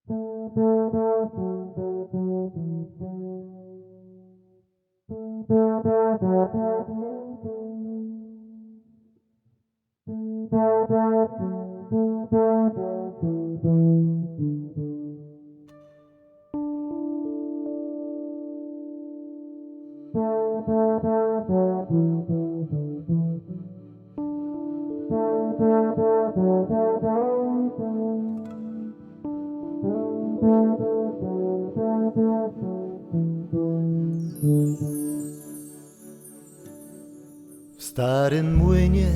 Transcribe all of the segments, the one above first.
W starym młynie,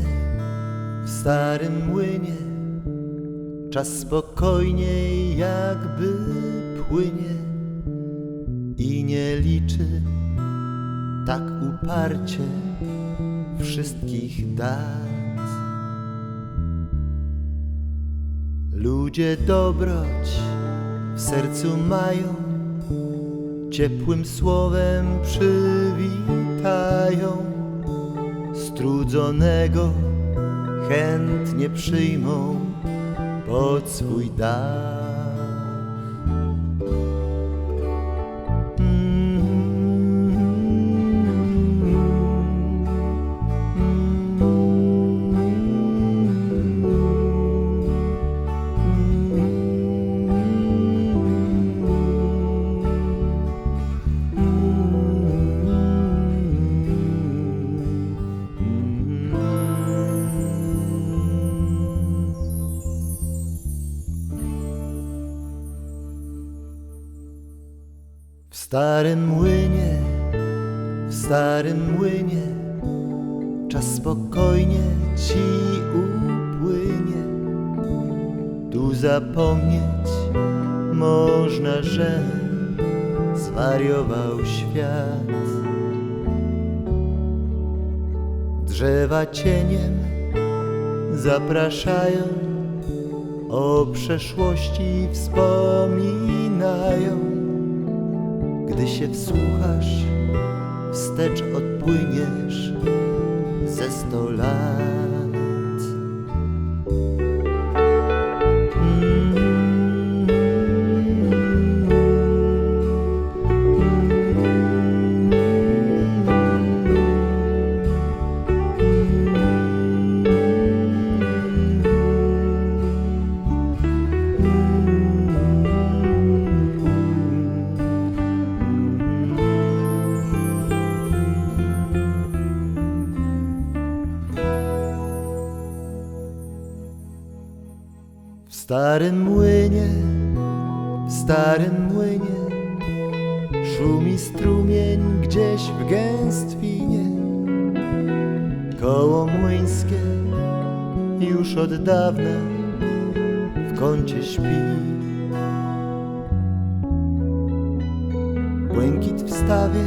w starym młynie, czas spokojnie jakby płynie i nie liczy tak uparcie wszystkich dat. Ludzie dobroć w sercu mają, ciepłym słowem przywitają. Strudzonego chętnie przyjmą pod swój dach. W starym młynie, w starym młynie, czas spokojnie ci upłynie. Tu zapomnieć można, że zwariował świat. Drzewa cieniem zapraszają, o przeszłości wspominają. Gdy się wsłuchasz, wstecz odpłyniesz ze 100 lat. W starym młynie, w starym młynie, szumi strumień gdzieś w gęstwinie. Koło młyńskie już od dawna w kącie śpi. Błękit w stawie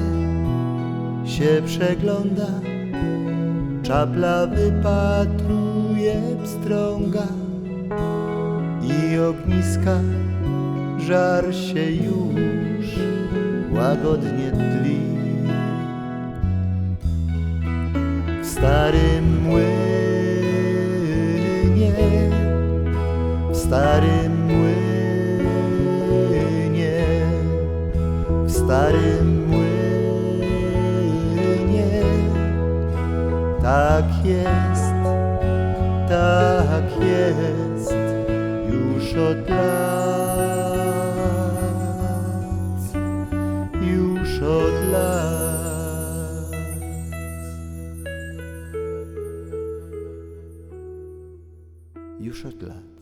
się przegląda, czapla wypatruje pstrąga. I ogniska żar się już łagodnie tli. W starym młynie, w starym młynie, w starym młynie. Tak jest, tak jest już od lat, już od lat, już od lat.